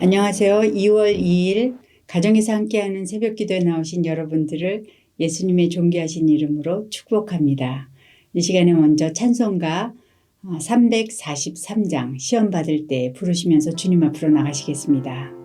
안녕하세요. 2월 2일 가정에서 함께하는 새벽기도에 나오신 여러분들을 예수님의 존귀하신 이름으로 축복합니다. 이 시간에 먼저 찬송가 343장 시험 받을 때 부르시면서 주님 앞으로 나가시겠습니다.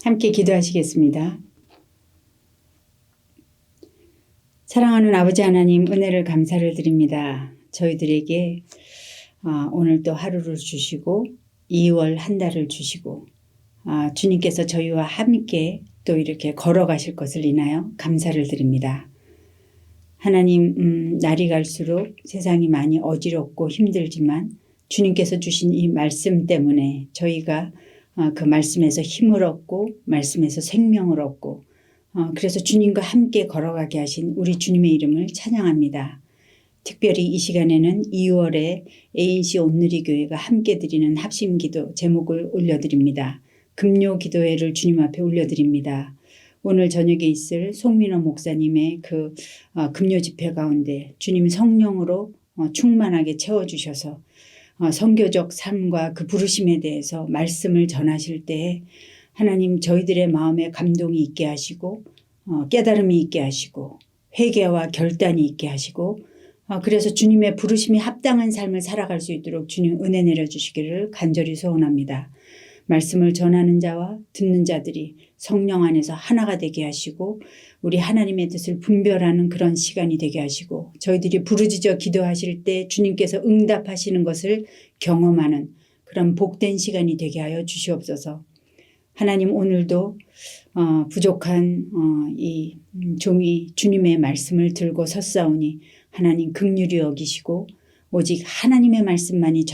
함께 기도하시겠습니다. 사랑하는 아버지 하나님, 은혜를 감사를 드립니다. 저희들에게 오늘 또 하루를 주시고 2월 한 달을 주시고 주님께서 저희와 함께 또 이렇게 걸어가실 것을 인하여 감사를 드립니다. 하나님, 날이 갈수록 세상이 많이 어지럽고 힘들지만 주님께서 주신 이 말씀 때문에 저희가 그 말씀에서 힘을 얻고 말씀에서 생명을 얻고 그래서 주님과 함께 걸어가게 하신 우리 주님의 이름을 찬양합니다. 특별히 이 시간에는 2월에 ANC 온누리 교회가 함께 드리는 합심기도 제목을 올려드립니다. 금요 기도회를 주님 앞에 올려드립니다. 오늘 저녁에 있을 송민호 목사님의 그 금요 집회 가운데 주님 성령으로 충만하게 채워주셔서 선교적 삶과 그 부르심에 대해서 말씀을 전하실 때 하나님 저희들의 마음에 감동이 있게 하시고 깨달음이 있게 하시고 회개와 결단이 있게 하시고 그래서 주님의 부르심이 합당한 삶을 살아갈 수 있도록 주님 은혜 내려주시기를 간절히 소원합니다. 말씀을 전하는 자와 듣는 자들이 성령 안에서 하나가 되게 하시고 우리 하나님의 뜻을 분별하는 그런 시간이 되게 하시고 저희들이 부르짖어 기도하실 때 주님께서 응답하시는 것을 경험하는 그런 복된 시간이 되게 하여 주시옵소서. 하나님, 오늘도 부족한 이 종이 주님의 말씀을 들고 섰사오니 하나님 긍휼히 여기시고 오직 하나님의 말씀만이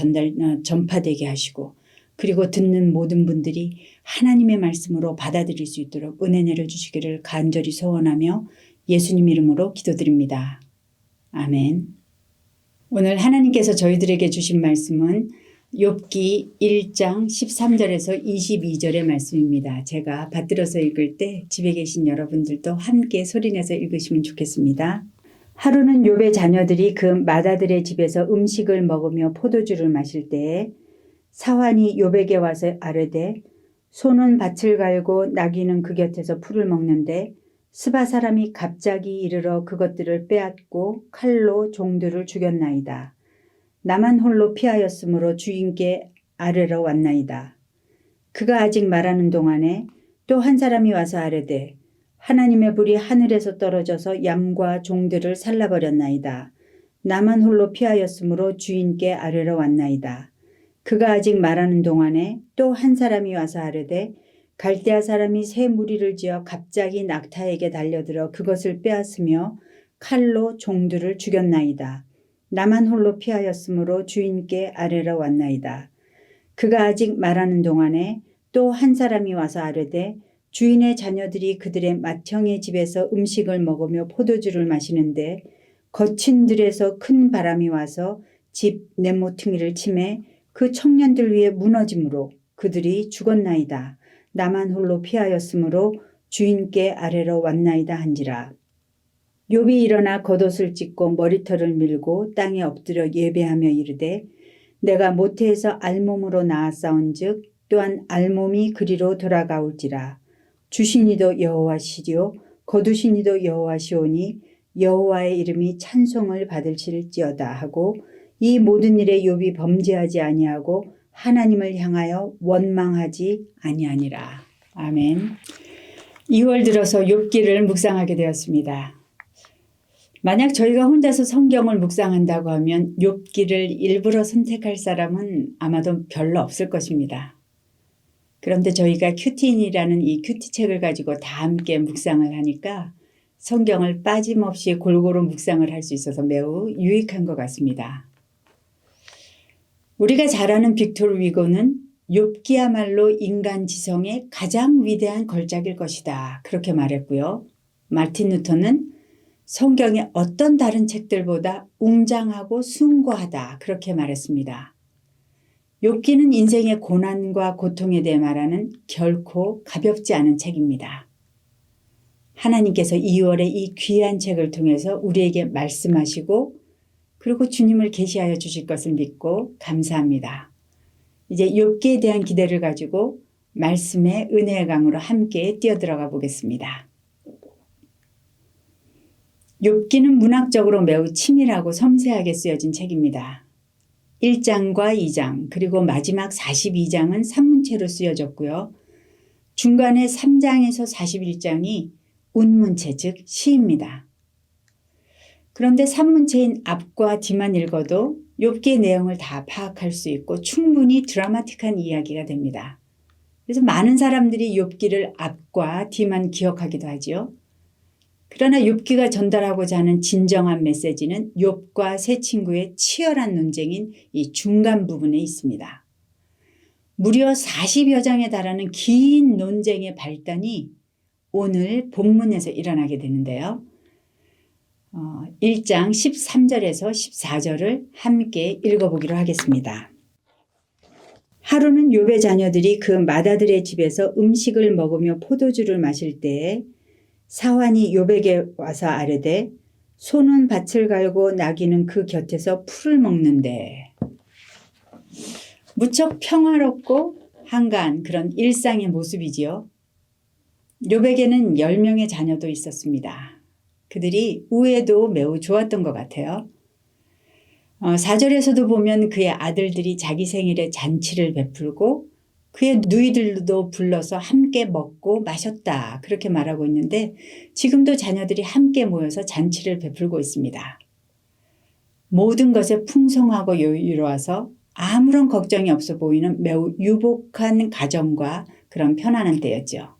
전파되게 하시고 그리고 듣는 모든 분들이 하나님의 말씀으로 받아들일 수 있도록 은혜 내려주시기를 간절히 소원하며 예수님 이름으로 기도드립니다. 아멘. 오늘 하나님께서 저희들에게 주신 말씀은 욥기 1장 13절에서 22절의 말씀입니다. 제가 받들어서 읽을 때 집에 계신 여러분들도 함께 소리내서 읽으시면 좋겠습니다. 하루는 욥의 자녀들이 그 맏아들의 집에서 음식을 먹으며 포도주를 마실 때에 사환이 욥에게 와서 아뢰되 소는 밭을 갈고 나귀는 그 곁에서 풀을 먹는데 스바 사람이 갑자기 이르러 그것들을 빼앗고 칼로 종들을 죽였나이다. 나만 홀로 피하였으므로 주인께 아뢰러 왔나이다. 그가 아직 말하는 동안에 또 한 사람이 와서 아뢰되 하나님의 불이 하늘에서 떨어져서 양과 종들을 살라버렸나이다. 나만 홀로 피하였으므로 주인께 아뢰러 왔나이다. 그가 아직 말하는 동안에 또 한 사람이 와서 아뢰되 갈대아 사람이 새 무리를 지어 갑자기 낙타에게 달려들어 그것을 빼앗으며 칼로 종들을 죽였나이다. 나만 홀로 피하였으므로 주인께 아뢰러 왔나이다. 그가 아직 말하는 동안에 또 한 사람이 와서 아뢰되 주인의 자녀들이 그들의 맏형의 집에서 음식을 먹으며 포도주를 마시는데 거친 들에서 큰 바람이 와서 집 네모퉁이를 치매 그 청년들 위에 무너짐으로 그들이 죽었나이다. 나만 홀로 피하였으므로 주인께 아뢰러 왔나이다 한지라. 욥이 일어나 겉옷을 찢고 머리털을 밀고 땅에 엎드려 예배하며 이르되 내가 모태에서 알몸으로 나았사온즉 또한 알몸이 그리로 돌아가올지라. 주시니도 여호와시리요 거두시니도 여호와시오니 여호와의 이름이 찬송을 받을지어다 하고 이 모든 일에 욥이 범죄하지 아니하고 하나님을 향하여 원망하지 아니하니라. 아멘. 2월 들어서 욥기를 묵상하게 되었습니다. 만약 저희가 혼자서 성경을 묵상한다고 하면 욥기를 일부러 선택할 사람은 아마도 별로 없을 것입니다. 그런데 저희가 큐티인이라는 이 큐티책을 가지고 다 함께 묵상을 하니까 성경을 빠짐없이 골고루 묵상을 할 수 있어서 매우 유익한 것 같습니다. 우리가 잘 아는 빅토르 위고는 욥기야말로 인간 지성의 가장 위대한 걸작일 것이다. 그렇게 말했고요. 마틴 루터는 성경의 어떤 다른 책들보다 웅장하고 숭고하다. 그렇게 말했습니다. 욥기는 인생의 고난과 고통에 대해 말하는 결코 가볍지 않은 책입니다. 하나님께서 2월에 이 귀한 책을 통해서 우리에게 말씀하시고 그리고 주님을 계시하여 주실 것을 믿고 감사합니다. 이제 욥기에 대한 기대를 가지고 말씀의 은혜의 강으로 함께 뛰어들어가 보겠습니다. 욥기는 문학적으로 매우 치밀하고 섬세하게 쓰여진 책입니다. 1장과 2장 그리고 마지막 42장은 산문체로 쓰여졌고요. 중간에 3장에서 41장이 운문체 즉 시입니다. 그런데 산문체인 앞과 뒤만 읽어도 욥기의 내용을 다 파악할 수 있고 충분히 드라마틱한 이야기가 됩니다. 그래서 많은 사람들이 욥기를 앞과 뒤만 기억하기도 하지요. 그러나 욥기가 전달하고자 하는 진정한 메시지는 욥과 세 친구의 치열한 논쟁인 이 중간 부분에 있습니다. 무려 40여 장에 달하는 긴 논쟁의 발단이 오늘 본문에서 일어나게 되는데요. 1장 13절에서 14절을 함께 읽어보기로 하겠습니다. 하루는 욥의 자녀들이 그 맏아들의 집에서 음식을 먹으며 포도주를 마실 때에 사환이 욥에게 와서 아뢰되 소는 밭을 갈고 나귀는 그 곁에서 풀을 먹는데 무척 평화롭고 한가한 그런 일상의 모습이지요. 욥에게는 10명의 자녀도 있었습니다. 그들이 우애도 매우 좋았던 것 같아요. 4절에서도 보면 그의 아들들이 자기 생일에 잔치를 베풀고 그의 누이들도 불러서 함께 먹고 마셨다. 그렇게 말하고 있는데 지금도 자녀들이 함께 모여서 잔치를 베풀고 있습니다. 모든 것에 풍성하고 여유로워서 아무런 걱정이 없어 보이는 매우 유복한 가정과 그런 편안한 때였죠.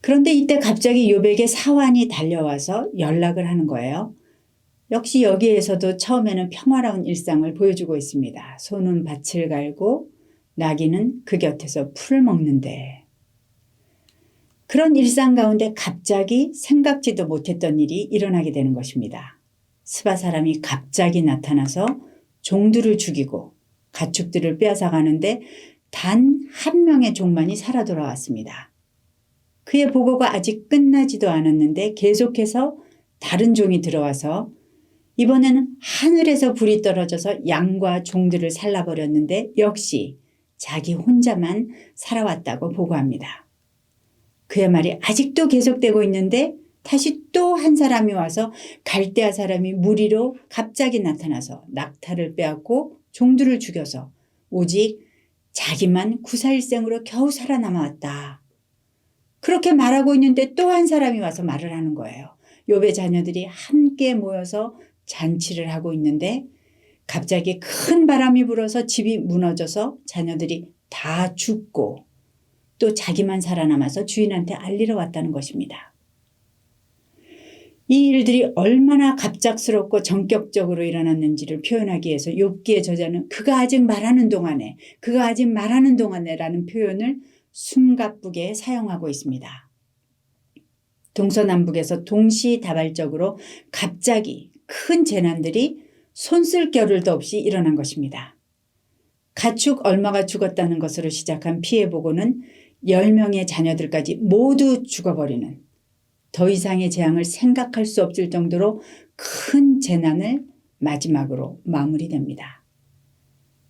그런데 이때 갑자기 욥에게 사환이 달려와서 연락을 하는 거예요. 역시 여기에서도 처음에는 평화로운 일상을 보여주고 있습니다. 소는 밭을 갈고 나귀는 그 곁에서 풀을 먹는데, 그런 일상 가운데 갑자기 생각지도 못했던 일이 일어나게 되는 것입니다. 스바 사람이 갑자기 나타나서 종들을 죽이고 가축들을 빼앗아가는데 단 한 명의 종만이 살아 돌아왔습니다. 그의 보고가 아직 끝나지도 않았는데 계속해서 다른 종이 들어와서 이번에는 하늘에서 불이 떨어져서 양과 종들을 살라버렸는데 역시 자기 혼자만 살아왔다고 보고합니다. 그의 말이 아직도 계속되고 있는데 다시 또 한 사람이 와서 갈대아 사람이 무리로 갑자기 나타나서 낙타를 빼앗고 종들을 죽여서 오직 자기만 구사일생으로 겨우 살아남아왔다. 그렇게 말하고 있는데 또 한 사람이 와서 말을 하는 거예요. 욥의 자녀들이 함께 모여서 잔치를 하고 있는데 갑자기 큰 바람이 불어서 집이 무너져서 자녀들이 다 죽고 또 자기만 살아남아서 주인한테 알리러 왔다는 것입니다. 이 일들이 얼마나 갑작스럽고 전격적으로 일어났는지를 표현하기 위해서 욥기의 저자는 그가 아직 말하는 동안에 라는 표현을 숨가쁘게 사용하고 있습니다. 동서남북에서 동시다발적으로 갑자기 큰 재난들이 손쓸 겨를도 없이 일어난 것입니다. 가축 얼마가 죽었다는 것으로 시작한 피해 보고는 10명의 자녀들까지 모두 죽어버리는 더 이상의 재앙을 생각할 수 없을 정도로 큰 재난을 마지막으로 마무리됩니다.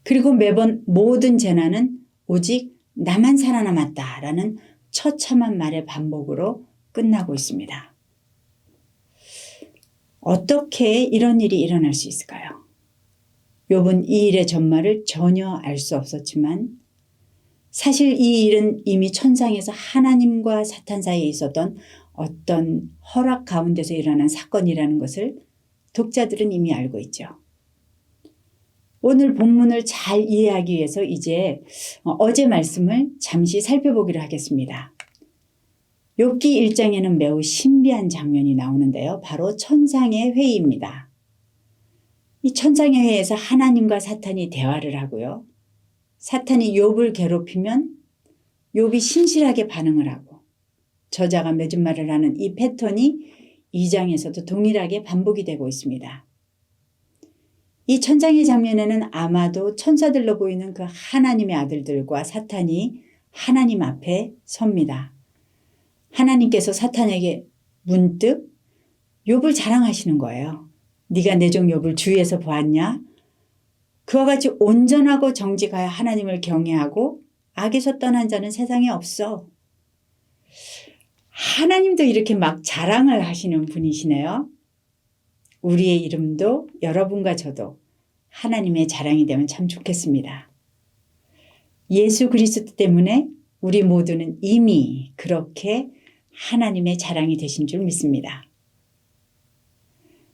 그리고 매번 모든 재난은 오직 나만 살아남았다라는 처참한 말의 반복으로 끝나고 있습니다. 어떻게 이런 일이 일어날 수 있을까요? 욥은 이 일의 전말을 전혀 알 수 없었지만 사실 이 일은 이미 천상에서 하나님과 사탄 사이에 있었던 어떤 허락 가운데서 일어난 사건이라는 것을 독자들은 이미 알고 있죠. 오늘 본문을 잘 이해하기 위해서 이제 어제 말씀을 잠시 살펴보기로 하겠습니다. 욥기 1장에는 매우 신비한 장면이 나오는데요. 바로 천상의 회의입니다. 이 천상의 회의에서 하나님과 사탄이 대화를 하고요. 사탄이 욥을 괴롭히면 욥이 신실하게 반응을 하고 저자가 맺은 말을 하는 이 패턴이 2장에서도 동일하게 반복이 되고 있습니다. 이 천상의 장면에는 아마도 천사들로 보이는 그 하나님의 아들들과 사탄이 하나님 앞에 섭니다. 하나님께서 사탄에게 문득 욥을 자랑하시는 거예요. 네가 내 종 욥을 주위에서 보았냐? 그와 같이 온전하고 정직하여 하나님을 경외하고 악에서 떠난 자는 세상에 없어. 하나님도 이렇게 막 자랑을 하시는 분이시네요. 우리의 이름도 여러분과 저도 하나님의 자랑이 되면 참 좋겠습니다. 예수 그리스도 때문에 우리 모두는 이미 그렇게 하나님의 자랑이 되신 줄 믿습니다.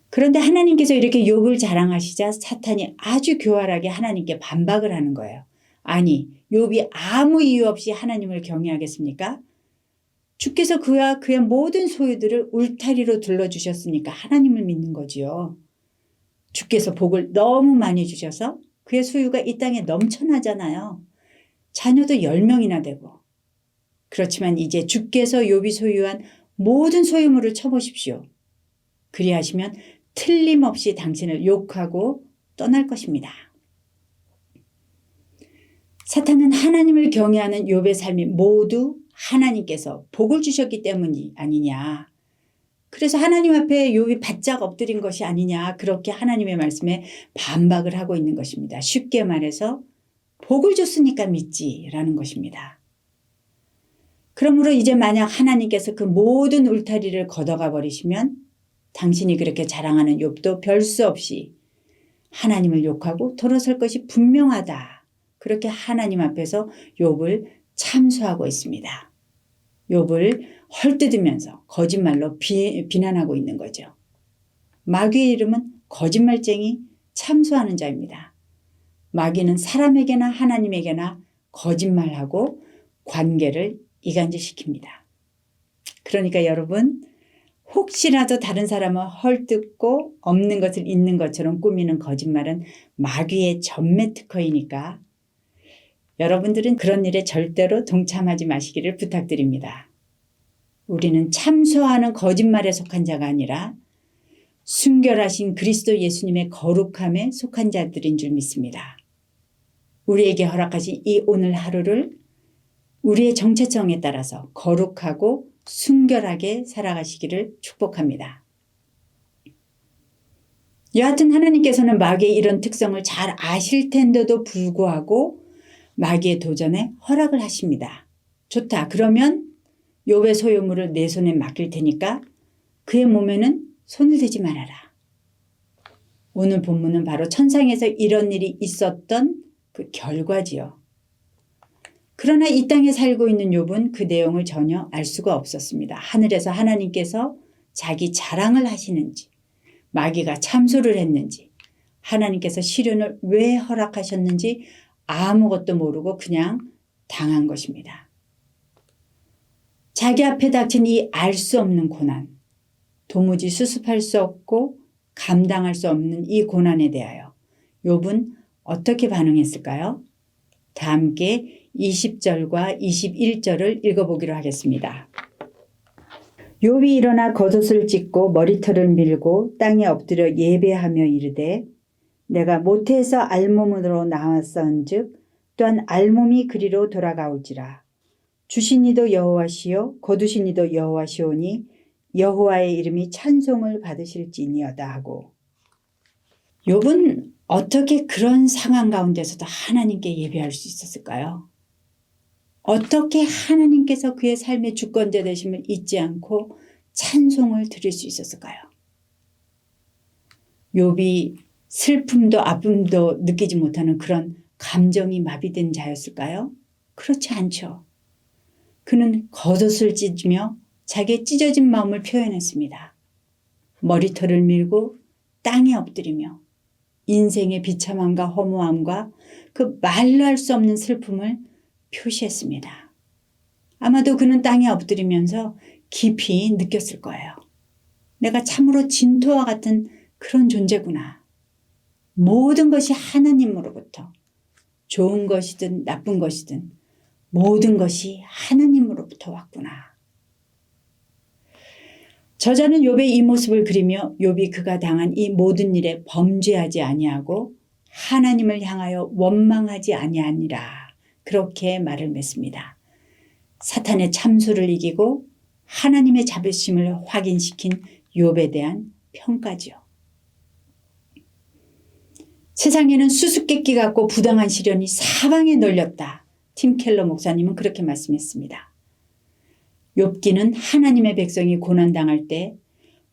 그런데 하나님께서 이렇게 욥을 자랑하시자 사탄이 아주 교활하게 하나님께 반박을 하는 거예요. 아니, 욥이 아무 이유 없이 하나님을 경외하겠습니까? 주께서 그와 그의 모든 소유들을 울타리로 둘러주셨으니까 하나님을 믿는 거지요. 주께서 복을 너무 많이 주셔서 그의 소유가 이 땅에 넘쳐나잖아요. 자녀도 10명이나 되고. 그렇지만 이제 주께서 욥이 소유한 모든 소유물을 쳐보십시오. 그리하시면 틀림없이 당신을 욕하고 떠날 것입니다. 사탄은 하나님을 경외하는 욥의 삶이 모두 하나님께서 복을 주셨기 때문이 아니냐. 그래서 하나님 앞에 욥이 바짝 엎드린 것이 아니냐. 그렇게 하나님의 말씀에 반박을 하고 있는 것입니다. 쉽게 말해서 복을 줬으니까 믿지라는 것입니다. 그러므로 이제 만약 하나님께서 그 모든 울타리를 걷어가 버리시면 당신이 그렇게 자랑하는 욥도 별 수 없이 하나님을 욕하고 돌아설 것이 분명하다. 그렇게 하나님 앞에서 욥을 참수하고 있습니다. 욥을 헐뜯으면서 거짓말로 비난하고 있는 거죠. 마귀의 이름은 거짓말쟁이, 참수하는 자입니다. 마귀는 사람에게나 하나님에게나 거짓말하고 관계를 이간질시킵니다. 그러니까 여러분, 혹시라도 다른 사람은 헐뜯고 없는 것을 있는 것처럼 꾸미는 거짓말은 마귀의 전매 특허이니까 여러분들은 그런 일에 절대로 동참하지 마시기를 부탁드립니다. 우리는 참소하는 거짓말에 속한 자가 아니라 순결하신 그리스도 예수님의 거룩함에 속한 자들인 줄 믿습니다. 우리에게 허락하신 이 오늘 하루를 우리의 정체성에 따라서 거룩하고 순결하게 살아가시기를 축복합니다. 여하튼 하나님께서는 마귀의 이런 특성을 잘 아실 텐데도 불구하고 마귀의 도전에 허락을 하십니다. 좋다. 그러면 욥의 소유물을 내 손에 맡길 테니까 그의 몸에는 손을 대지 말아라. 오늘 본문은 바로 천상에서 이런 일이 있었던 그 결과지요. 그러나 이 땅에 살고 있는 욥은 그 내용을 전혀 알 수가 없었습니다. 하늘에서 하나님께서 자기 자랑을 하시는지, 마귀가 참소를 했는지, 하나님께서 시련을 왜 허락하셨는지 아무것도 모르고 그냥 당한 것입니다. 자기 앞에 닥친 이 알 수 없는 고난, 도무지 수습할 수 없고 감당할 수 없는 이 고난에 대하여 욥은 어떻게 반응했을까요? 다 함께 20절과 21절을 읽어보기로 하겠습니다. 욥이 일어나 겉옷을 찢고 머리털을 밀고 땅에 엎드려 예배하며 이르되 내가 모태에서 알몸으로 나왔은즉 또한 알몸이 그리로 돌아가올지라. 주신 이도 여호와시요 거두신 이도 여호와시오니 여호와의 이름이 찬송을 받으실지니어다 하고, 욥은 어떻게 그런 상황 가운데서도 하나님께 예배할 수 있었을까요? 어떻게 하나님께서 그의 삶의 주권자 되심을 잊지 않고 찬송을 드릴 수 있었을까요? 욥이 슬픔도 아픔도 느끼지 못하는 그런 감정이 마비된 자였을까요? 그렇지 않죠. 그는 겉옷을 찢으며 자기의 찢어진 마음을 표현했습니다. 머리털을 밀고 땅에 엎드리며 인생의 비참함과 허무함과 그 말로 할 수 없는 슬픔을 표시했습니다. 아마도 그는 땅에 엎드리면서 깊이 느꼈을 거예요. 내가 참으로 진토와 같은 그런 존재구나. 모든 것이 하나님으로부터, 좋은 것이든 나쁜 것이든 모든 것이 하나님으로부터 왔구나. 저자는 욥의 이 모습을 그리며 욥이 그가 당한 이 모든 일에 범죄하지 아니하고 하나님을 향하여 원망하지 아니하니라. 그렇게 말을 맺습니다. 사탄의 참소를 이기고 하나님의 자비심을 확인시킨 욥에 대한 평가죠. 세상에는 수수께끼 같고 부당한 시련이 사방에 널렸다. 팀 켈러 목사님은 그렇게 말씀했습니다. 욥기는 하나님의 백성이 고난당할 때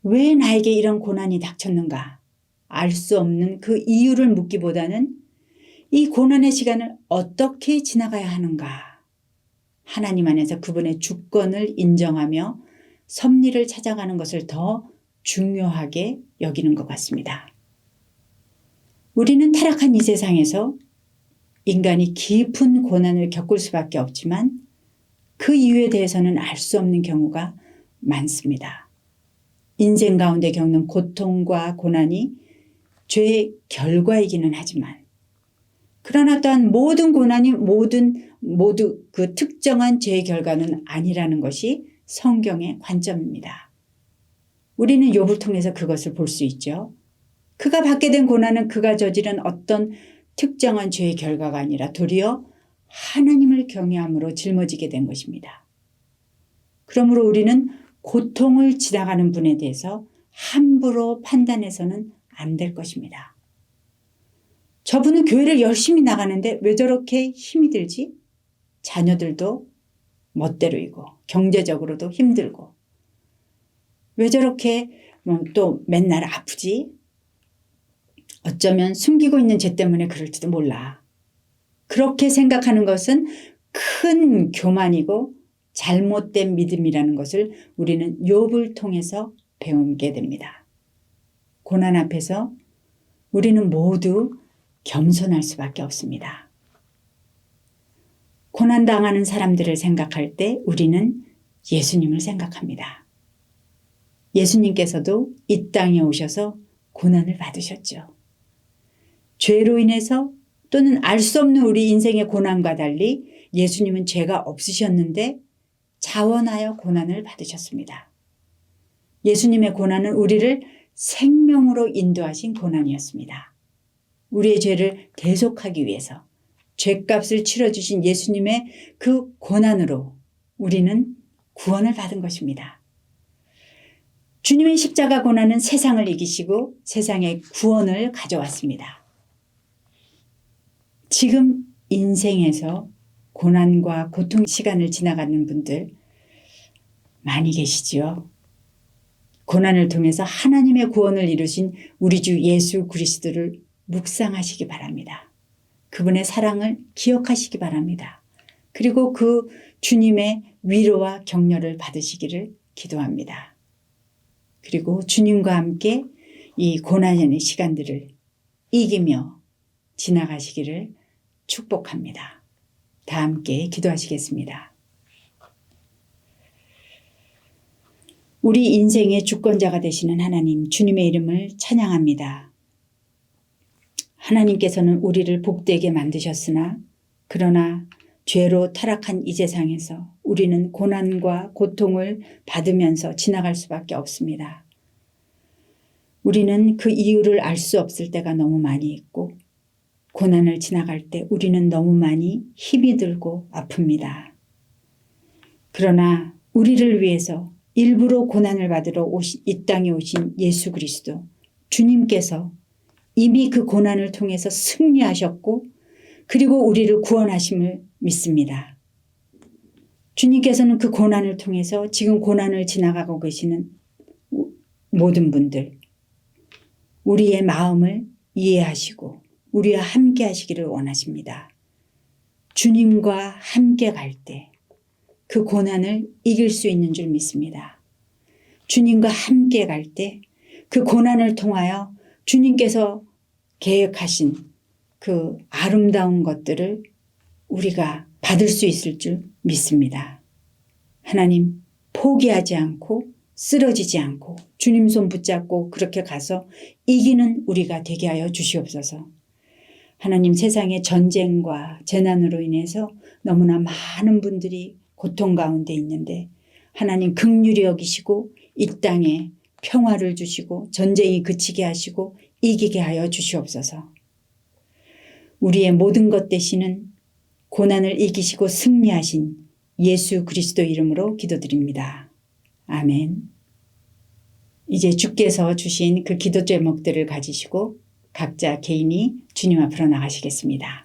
왜 나에게 이런 고난이 닥쳤는가 알 수 없는 그 이유를 묻기보다는 이 고난의 시간을 어떻게 지나가야 하는가, 하나님 안에서 그분의 주권을 인정하며 섭리를 찾아가는 것을 더 중요하게 여기는 것 같습니다. 우리는 타락한 이 세상에서 인간이 깊은 고난을 겪을 수밖에 없지만 그 이유에 대해서는 알 수 없는 경우가 많습니다. 인생 가운데 겪는 고통과 고난이 죄의 결과이기는 하지만, 그러나 또한 모든 고난이 모두 그 특정한 죄의 결과는 아니라는 것이 성경의 관점입니다. 우리는 욥을 통해서 그것을 볼 수 있죠. 그가 받게 된 고난은 그가 저지른 어떤 특정한 죄의 결과가 아니라 도리어 하나님을 경외함으로 짊어지게 된 것입니다. 그러므로 우리는 고통을 지나가는 분에 대해서 함부로 판단해서는 안 될 것입니다. 저분은 교회를 열심히 나가는데 왜 저렇게 힘이 들지? 자녀들도 멋대로이고 경제적으로도 힘들고 왜 저렇게 또 맨날 아프지? 어쩌면 숨기고 있는 죄 때문에 그럴지도 몰라. 그렇게 생각하는 것은 큰 교만이고 잘못된 믿음이라는 것을 우리는 욥을 통해서 배우게 됩니다. 고난 앞에서 우리는 모두 겸손할 수밖에 없습니다. 고난당하는 사람들을 생각할 때 우리는 예수님을 생각합니다. 예수님께서도 이 땅에 오셔서 고난을 받으셨죠. 죄로 인해서 또는 알 수 없는 우리 인생의 고난과 달리 예수님은 죄가 없으셨는데 자원하여 고난을 받으셨습니다. 예수님의 고난은 우리를 생명으로 인도하신 고난이었습니다. 우리의 죄를 대속하기 위해서 죄값을 치러주신 예수님의 그 고난으로 우리는 구원을 받은 것입니다. 주님의 십자가 고난은 세상을 이기시고 세상의 구원을 가져왔습니다. 지금 인생에서 고난과 고통 시간을 지나가는 분들 많이 계시지요. 고난을 통해서 하나님의 구원을 이루신 우리 주 예수 그리스도를 묵상하시기 바랍니다. 그분의 사랑을 기억하시기 바랍니다. 그리고 그 주님의 위로와 격려를 받으시기를 기도합니다. 그리고 주님과 함께 이 고난의 시간들을 이기며 지나가시기를 축복합니다. 다 함께 기도하시겠습니다. 우리 인생의 주권자가 되시는 하나님, 주님의 이름을 찬양합니다. 하나님께서는 우리를 복되게 만드셨으나 그러나 죄로 타락한 이 세상에서 우리는 고난과 고통을 받으면서 지나갈 수밖에 없습니다. 우리는 그 이유를 알 수 없을 때가 너무 많이 있고 고난을 지나갈 때 우리는 너무 많이 힘이 들고 아픕니다. 그러나 우리를 위해서 일부러 고난을 받으러 이 땅에 오신 예수 그리스도 주님께서 이미 그 고난을 통해서 승리하셨고 그리고 우리를 구원하심을 믿습니다. 주님께서는 그 고난을 통해서 지금 고난을 지나가고 계시는 모든 분들 우리의 마음을 이해하시고 우리와 함께 하시기를 원하십니다. 주님과 함께 갈 때 그 고난을 이길 수 있는 줄 믿습니다. 주님과 함께 갈 때 그 고난을 통하여 주님께서 계획하신 그 아름다운 것들을 우리가 받을 수 있을 줄 믿습니다. 하나님, 포기하지 않고 쓰러지지 않고 주님 손 붙잡고 그렇게 가서 이기는 우리가 되게 하여 주시옵소서. 하나님, 세상의 전쟁과 재난으로 인해서 너무나 많은 분들이 고통 가운데 있는데 하나님 긍휼히 여기시고 이 땅에 평화를 주시고 전쟁이 그치게 하시고 이기게 하여 주시옵소서. 우리의 모든 것 되시는 고난을 이기시고 승리하신 예수 그리스도 이름으로 기도드립니다. 아멘. 이제 주께서 주신 그 기도 제목들을 가지시고 각자 개인이 주님 앞으로 나가시겠습니다.